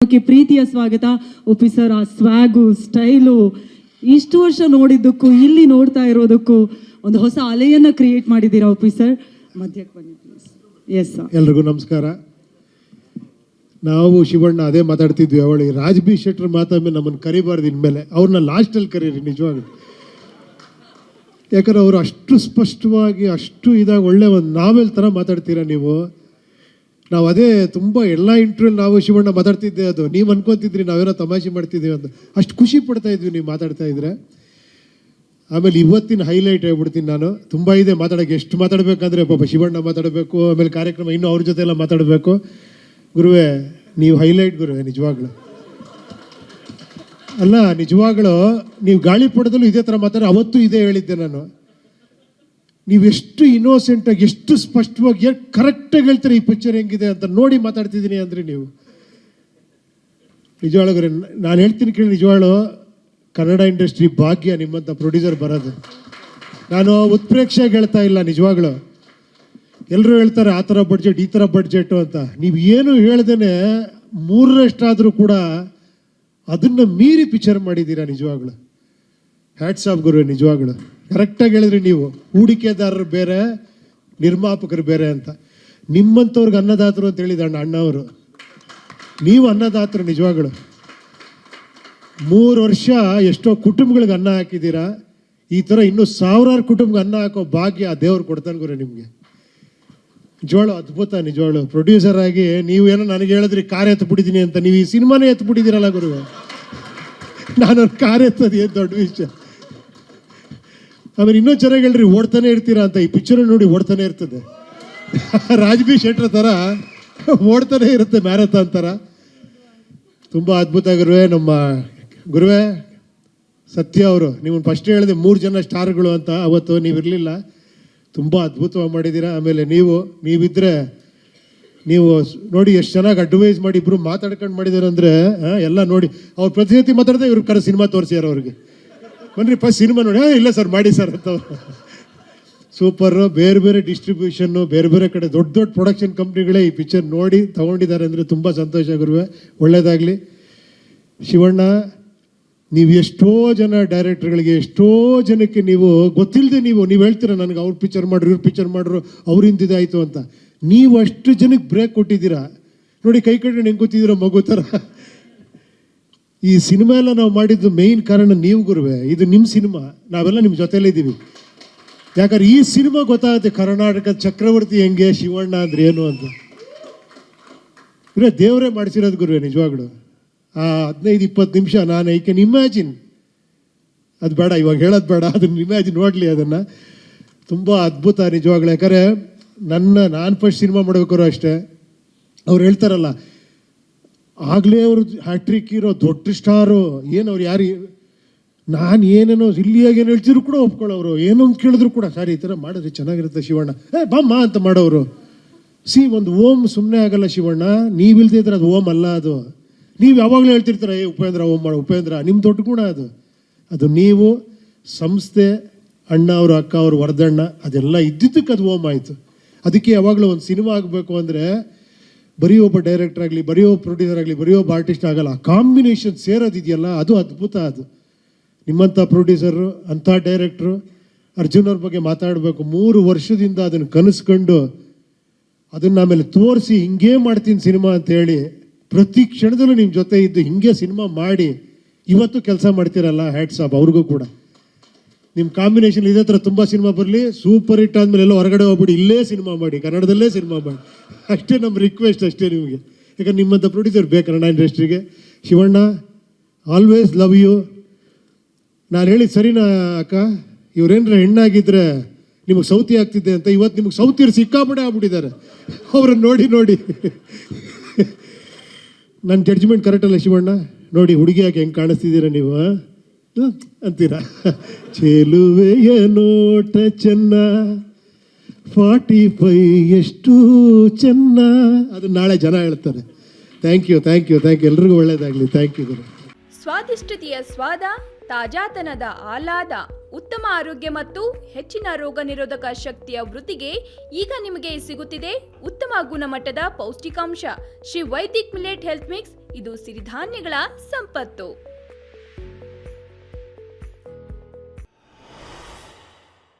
ಪ್ರೀತಿಯ ಸ್ವಾಗತ. ಒಪ್ಪಿ ಸರ್, ಆ ಸ್ವ್ಯಾಗು, ಸ್ಟೈಲು, ಇಷ್ಟು ವರ್ಷ ನೋಡಿದ್ದಕ್ಕೂ ಇಲ್ಲಿ ನೋಡ್ತಾ ಇರೋದಕ್ಕೂ ಒಂದು ಹೊಸ ಅಲೆಯನ್ನ ಕ್ರಿಯೇಟ್ ಮಾಡಿದ್ದೀರಾ ಒಪ್ಪಿ ಸರ್. ಮಧ್ಯಕ್ಕೆ ಬನ್ನಿ ಪ್ಲೀಸ್. Yes sir. ಎಲ್ರಿಗೂ ನಮಸ್ಕಾರ. ನಾವು ಶಿವಣ್ಣ ಅದೇ ಮಾತಾಡ್ತಿದ್ವಿ, ಅವಳಿಗೆ ರಾಜ್ ಬಿ ಶೆಟ್ಟರ್ ಮಾತಾದ್ಮೇಲೆ ನಮ್ಮನ್ನು ಕರಿಬಾರ್ದು ಇನ್ಮೇಲೆ, ಅವ್ರನ್ನ ಲಾಸ್ಟಲ್ಲಿ ಕರೀರಿ ನಿಜವಾಗ್ಲೂ. ಯಾಕಂದ್ರೆ ಅವರು ಅಷ್ಟು ಸ್ಪಷ್ಟವಾಗಿ ಅಷ್ಟು ಇದಾಗಿ ಒಳ್ಳೆ ಒಂದು ನಾವೆಲ್ ಥರ ಮಾತಾಡ್ತೀರಾ ನೀವು. ನಾವು ಅದೇ ತುಂಬ ಎಲ್ಲ ಇಂಟರ್ವ್ಯೂ ನಾವು ಶಿವಣ್ಣ ಮಾತಾಡ್ತಿದ್ದೆ, ಅದು ನೀವು ಅನ್ಕೊತಿದ್ರಿ ನಾವೇನೋ ತಮಾಷೆ ಮಾಡ್ತಿದ್ದೀವಿ ಅಂತ. ಅಷ್ಟು ಖುಷಿ ಪಡ್ತಾ ಇದ್ವಿ ನೀವು ಮಾತಾಡ್ತಾ ಇದ್ರೆ. ಆಮೇಲೆ ಇವತ್ತಿನ ಹೈಲೈಟ್ ಹೇಳ್ಬಿಡ್ತೀನಿ ನಾನು. ತುಂಬ ಇದೆ ಮಾತಾಡೋಕ್ಕೆ, ಎಷ್ಟು ಮಾತಾಡಬೇಕಂದ್ರೆ ಪಾಪ ಶಿವಣ್ಣ ಮಾತಾಡಬೇಕು, ಆಮೇಲೆ ಕಾರ್ಯಕ್ರಮ ಇನ್ನೂ ಅವ್ರ ಜೊತೆ ಎಲ್ಲ ಮಾತಾಡಬೇಕು. ಗುರುವೇ ನೀವು ಹೈಲೈಟ್ ಗುರುವೇ, ನಿಜವಾಗ್ಲು ಅಲ್ಲ, ನಿಜವಾಗ್ಲೂ ನೀವು ಗಾಳಿಪಟದಲ್ಲೂ ಇದೇ ಥರ ಮಾತಾಡಿ. ಅವತ್ತು ಇದೇ ಹೇಳಿದ್ದೆ ನಾನು, ನೀವು ಎಷ್ಟು ಇನ್ನೋಸೆಂಟಾಗಿ ಎಷ್ಟು ಸ್ಪಷ್ಟವಾಗಿ ಕರೆಕ್ಟಾಗಿ ಹೇಳ್ತೀರಿ ಈ ಪಿಕ್ಚರ್ ಹೆಂಗಿದೆ ಅಂತ ನೋಡಿ ಮಾತಾಡ್ತಿದ್ದೀನಿ ಅಂದರೆ ನೀವು ನಿಜವಾಗ್ಲೂ ನಾನು ಹೇಳ್ತೀನಿ ಕೇಳಿ. ನಿಜವಾಗ್ಲೂ ಕನ್ನಡ ಇಂಡಸ್ಟ್ರಿ ಭಾಗ್ಯ ನಿಮ್ಮಂಥ ಪ್ರೊಡ್ಯೂಸರ್ ಬರೋದು. ನಾನು ಉತ್ಪ್ರೇಕ್ಷೆಯಾಗಿ ಹೇಳ್ತಾ ಇಲ್ಲ, ನಿಜವಾಗ್ಲೂ ಎಲ್ಲರೂ ಹೇಳ್ತಾರೆ ಆ ಥರ ಬಡ್ಜೆಟ್ ಈ ಥರ ಬಡ್ಜೆಟು ಅಂತ. ನೀವು ಏನು ಹೇಳ್ದೇನೆ 3ರಷ್ಟಾದರೂ ಕೂಡ ಅದನ್ನು ಮೀರಿ ಪಿಕ್ಚರ್ ಮಾಡಿದ್ದೀರಾ. ನಿಜವಾಗ್ಲೂ ಹ್ಯಾಟ್ಸ್ ಆಫ್ ಗುರು. ನಿಜವಾಗ್ಲೂ ಕರೆಕ್ಟಾಗಿ ಹೇಳಿದ್ರಿ ನೀವು. ಹೂಡಿಕೆದಾರರು ಬೇರೆ, ನಿರ್ಮಾಪಕರು ಬೇರೆ ಅಂತ. ನಿಮ್ಮಂಥವ್ರಿಗೆ ಅನ್ನದಾತರು ಅಂತ ಹೇಳಿದ ಅಣ್ಣ ಅವರು. ನೀವು ಅನ್ನದಾತರು ನಿಜವಾಗ್ಲೂ. 3 ವರ್ಷ ಎಷ್ಟೋ ಕುಟುಂಬಗಳಿಗೆ ಅನ್ನ ಹಾಕಿದ್ದೀರಾ. ಈ ಥರ ಇನ್ನೂ ಸಾವಿರಾರು ಕುಟುಂಬಕ್ಕೆ ಅನ್ನ ಹಾಕೋ ಭಾಗ್ಯ ಆ ದೇವ್ರು ಕೊಡ್ತಾನೆ ಗುರು ನಿಮಗೆ. ನಿಜವಾಳು ಅದ್ಭುತ. ನಿಜವಾಳು ಪ್ರೊಡ್ಯೂಸರ್ ಆಗಿ ನೀವು ಏನೋ ನನಗೆ ಹೇಳಿದ್ರಿ ಕಾರ್ ಎತ್ಬಿಟ್ಟಿದ್ದೀನಿ ಅಂತ, ನೀವು ಈ ಸಿನಿಮಾನೇ ಎತ್ಬಿಟ್ಟಿದ್ದೀರಲ್ಲ ಗುರು. ನಾನು ಕಾರ್ ಎತ್ತೋದು ಏನು ದೊಡ್ಡ ವಿಷಯ. ಆಮೇಲೆ ಇನ್ನೂ ಚೆನ್ನಾಗಿ ಹೇಳ್ರಿ, ಓಡ್ತಾನೆ ಇರ್ತೀರಾ ಅಂತ. ಈ ಪಿಕ್ಚರ್ ನೋಡಿ ಓಡ್ತಾನೆ ಇರ್ತದೆ. ರಾಜ್ ಬಿ ಶೆಟ್ಟರ್ ಥರ ಓಡ್ತಾನೆ ಇರುತ್ತೆ, ಮ್ಯಾರಥಾನ್ ಥರ. ತುಂಬ ಅದ್ಭುತ ಗುರುವೇ. ನಮ್ಮ ಗುರುವೇ ಸತ್ಯ ಅವರು, ನೀವು ಫಸ್ಟ್ ಹೇಳಿದೆ 3 ಜನ ಸ್ಟಾರ್ಗಳು ಅಂತ. ಅವತ್ತು ನೀವಿರಲಿಲ್ಲ. ತುಂಬ ಅದ್ಭುತವಾಗಿ ಮಾಡಿದ್ದೀರಾ. ಆಮೇಲೆ ನೀವಿದ್ರೆ ನೀವು ನೋಡಿ ಎಷ್ಟು ಚೆನ್ನಾಗಿ ಅಡ್ವೈಸ್ ಮಾಡಿ ಇಬ್ಬರು ಮಾತಾಡ್ಕೊಂಡು ಮಾಡಿದಾರೆ ಅಂದರೆ ಎಲ್ಲ ನೋಡಿ. ಅವ್ರು ಪ್ರತಿನಿಧಿ ಮಾತಾಡಿದ್ರೆ ಇವ್ರ ಕರೆ ಸಿನಿಮಾ ತೋರಿಸ್ಯಾರ ಅವ್ರಿಗೆ. ಬನ್ರಿ ಫಸ್ಟ್ ಸಿನಿಮಾ ನೋಡಿ. ಇಲ್ಲ ಸರ್ ಮಾಡಿ ಸರ್ ಅಂತ. ಸೂಪರು. ಬೇರೆ ಬೇರೆ ಡಿಸ್ಟ್ರಿಬ್ಯೂಷನ್ನು, ಬೇರೆ ಬೇರೆ ಕಡೆ ದೊಡ್ಡ ದೊಡ್ಡ ಪ್ರೊಡಕ್ಷನ್ ಕಂಪ್ನಿಗಳೇ ಈ ಪಿಕ್ಚರ್ ನೋಡಿ ತೊಗೊಂಡಿದ್ದಾರೆ ಅಂದರೆ ತುಂಬ ಸಂತೋಷ ಗುರುವೆ. ಒಳ್ಳೆಯದಾಗಲಿ. ಶಿವಣ್ಣ, ನೀವು ಎಷ್ಟೋ ಜನ ಡೈರೆಕ್ಟರ್ಗಳಿಗೆ, ಎಷ್ಟೋ ಜನಕ್ಕೆ ನೀವು ಗೊತ್ತಿಲ್ಲದೆ ನೀವು ಹೇಳ್ತೀರ ನನಗೆ ಅವ್ರು ಪಿಕ್ಚರ್ ಮಾಡ್ರು, ಇವ್ರು ಪಿಕ್ಚರ್ ಮಾಡ್ರು, ಅವ್ರಿಂದ ಇದಾಯಿತು ಅಂತ. ನೀವು ಅಷ್ಟು ಜನಕ್ಕೆ ಬ್ರೇಕ್ ಕೊಟ್ಟಿದ್ದೀರಾ ನೋಡಿ. ಕೈ ಕಟ್ಕೊಂಡು ಹೆಂಗೆ ಗೊತ್ತಿದ್ದೀರೋ ಮಗು ಥರ. ಈ ಸಿನಿಮಾ ಎಲ್ಲ ನಾವು ಮಾಡಿದ್ದು ಮೇಯ್ನ್ ಕಾರಣ ನೀವು ಗುರುವೆ. ಇದು ನಿಮ್ಮ ಸಿನಿಮಾ, ನಾವೆಲ್ಲ ನಿಮ್ಮ ಜೊತೆಲೇ ಇದ್ದೀವಿ. ಯಾಕಂದ್ರೆ ಈ ಸಿನಿಮಾ ಗೊತ್ತಾಗುತ್ತೆ ಕರ್ನಾಟಕದ ಚಕ್ರವರ್ತಿ ಹೆಂಗೆ, ಶಿವಣ್ಣ ಅಂದ್ರೆ ಏನು ಅಂತ. ಇವ್ರೆ ದೇವರೇ ಮಾಡಿಸಿರೋದು ಗುರುವೆ. ನಿಜವಾಗ್ಲು ಆ 15-20 ನಿಮಿಷ ನಾನು ಐ ಕ್ಯಾನ್ ಇಮ್ಯಾಜಿನ್. ಅದು ಬೇಡ ಇವಾಗ ಹೇಳೋದು ಬೇಡ, ಅದನ್ನ ಇಮ್ಯಾಜಿನ್ ನೋಡಲಿ ಅದನ್ನು. ತುಂಬ ಅದ್ಭುತ ನಿಜವಾಗ್ಲು. ಯಾಕಂದರೆ ನಾನು ಫಸ್ಟ್ ಸಿನಿಮಾ ಮಾಡಬೇಕಾದ್ರು ಅಷ್ಟೇ, ಅವ್ರು ಹೇಳ್ತಾರಲ್ಲ ಆಗಲೇ ಅವರು ಹ್ಯಾಟ್ರಿಕ್ ಇರೋ ದೊಡ್ಡ ಸ್ಟಾರು, ಏನು ಅವ್ರು ಯಾರು, ನಾನು ಏನೇನೋ ಇಲ್ಲಿಯಾಗ ಏನು ಹೇಳ್ತಿದ್ರು ಕೂಡ ಒಪ್ಕೊಳ್ಳೋರು. ಏನೋ ಅಂತ ಕೇಳಿದ್ರು ಕೂಡ ಸರಿ ಈ ಥರ ಮಾಡಿದ್ರೆ ಚೆನ್ನಾಗಿರುತ್ತೆ ಶಿವಣ್ಣ, ಬಾಮ್ಮ ಅಂತ ಮಾಡೋರು. ಒಂದು ಓಮ್ ಸುಮ್ಮನೆ ಆಗಲ್ಲ ಶಿವಣ್ಣ. ನೀವಿಲ್ದೇ ಇದ್ರೆ ಅದು ಓಮ್ ಅಲ್ಲ. ಅದು ನೀವು ಯಾವಾಗಲೂ ಹೇಳ್ತಿರ್ತೀರ ಉಪೇಂದ್ರ ಓಮ್ ಮಾಡು ಉಪೇಂದ್ರ. ನಿಮ್ಮ ದೊಡ್ಡ ಗುಣ ಅದು ನೀವು ಸಂಸ್ಥೆ, ಅಣ್ಣ ಅವರು, ಅಕ್ಕ ಅವರು, ವರದಣ್ಣ, ಅದೆಲ್ಲ ಇದ್ದಿದ್ದಕ್ಕೆ ಅದು ಓಮ್ ಆಯಿತು. ಅದಕ್ಕೆ ಯಾವಾಗಲೂ ಒಂದು ಸಿನಿಮಾ ಆಗಬೇಕು ಅಂದರೆ ಬರೀ ಒಬ್ಬ ಡೈರೆಕ್ಟರ್ ಆಗಲಿ, ಬರೀ ಒಬ್ಬ ಪ್ರೊಡ್ಯೂಸರ್ ಆಗಲಿ, ಬರೀ ಒಬ್ಬ ಆರ್ಟಿಸ್ಟ್ ಆಗಲ್ಲ. ಆ ಕಾಂಬಿನೇಷನ್ ಸೇರೋದಿದೆಯಲ್ಲ ಅದು ಅದ್ಭುತ. ಅದು ನಿಮ್ಮಂಥ ಪ್ರೊಡ್ಯೂಸರು, ಅಂಥ ಡೈರೆಕ್ಟ್ರು ಅರ್ಜುನ್ ಅವ್ರ ಬಗ್ಗೆ ಮಾತಾಡಬೇಕು. 3 ವರ್ಷದಿಂದ ಅದನ್ನು ಕನಸ್ಕೊಂಡು ಅದನ್ನು ಆಮೇಲೆ ತೋರಿಸಿ ಹಿಂಗೇ ಮಾಡ್ತೀನಿ ಸಿನಿಮಾ ಅಂತೇಳಿ ಪ್ರತಿ ಕ್ಷಣದಲ್ಲೂ ನಿಮ್ಮ ಜೊತೆ ಇದ್ದು ಹಿಂಗೆ ಸಿನಿಮಾ ಮಾಡಿ ಇವತ್ತು ಕೆಲಸ ಮಾಡ್ತೀರಲ್ಲ, ಹ್ಯಾಟ್ಸ್ ಆಫ್ ಅವ್ರಿಗೂ ಕೂಡ. ನಿಮ್ಮ ಕಾಂಬಿನೇಷನ್ ಇದೇ ಥರ ತುಂಬ ಸಿನಿಮಾ ಬರಲಿ. ಸೂಪರ್ ಹಿಟ್ ಆದಮೇಲೆ ಎಲ್ಲ ಹೊರಗಡೆ ಹೋಗ್ಬಿಡಿ, ಇಲ್ಲೇ ಸಿನಿಮಾ ಮಾಡಿ, ಕನ್ನಡದಲ್ಲೇ ಸಿನಿಮಾ ಮಾಡಿ. ಅಷ್ಟೇ ನಮ್ಮ ರಿಕ್ವೆಸ್ಟ್, ಅಷ್ಟೇ ನಿಮಗೆ. ಯಾಕಂದ್ರೆ ನಿಮ್ಮಂಥ ಪ್ರೊಡ್ಯೂಸರ್ ಬೇಕು ಕನ್ನಡ ಇಂಡಸ್ಟ್ರಿಗೆ. Shivanna, always love you. ನಾನು ಹೇಳಿದ್ದು ಸರಿನಾ ಅಕ್ಕ? ಇವ್ರೇನ್ರ ಹೆಣ್ಣಾಗಿದ್ದರೆ ನಿಮಗೆ ಸೌತಿ ಆಗ್ತಿದ್ದೆ ಅಂತ. ಇವತ್ತು ನಿಮಗೆ ಸೌತಿಯರು ಸಿಕ್ಕಾಪಡೆ ಆಗ್ಬಿಟ್ಟಿದ್ದಾರೆ ಅವ್ರನ್ನ ನೋಡಿ ನೋಡಿ. ನನ್ನ ಜಡ್ಜ್ಮೆಂಟ್ ಕರೆಕ್ಟ್ ಅಲ್ಲ ಶಿವಣ್ಣ? ನೋಡಿ ಹುಡುಗಿ ಯಾಕೆ ಹೆಂಗೆ ಕಾಣಿಸ್ತಿದ್ದೀರ ನೀವು ಅಂತೀರಾ. ಚೆಲುವೆಯ ನೋಟ ಚೆನ್ನ, 45 ಎಷ್ಟು ಚೆನ್ನ, ಅದನ್ನ ನಾಳೆ ಜನ ಹೇಳ್ತಾರೆ. Thank you. ಎಲ್ರಿಗೂ ಒಳ್ಳೇದಾಗಲಿ. ಥ್ಯಾಂಕ್ ಯು ಗುರು. ಸ್ವಾದಿಷ್ಟತೆಯ ಸ್ವಾದ, ತಾಜಾತನದ ಆಹ್ಲಾದ, ಉತ್ತಮ ಆರೋಗ್ಯ ಮತ್ತು ಹೆಚ್ಚಿನ ರೋಗ ನಿರೋಧಕ ಶಕ್ತಿಯ ವೃದ್ಧಿಗೆ ಈಗ ನಿಮಗೆ ಸಿಗುತ್ತಿದೆ ಉತ್ತಮ ಗುಣಮಟ್ಟದ ಪೌಷ್ಟಿಕಾಂಶ. Shri Vaidik millet health mix ಇದು ಸಿರಿಧಾನ್ಯಗಳ ಸಂಪತ್ತು.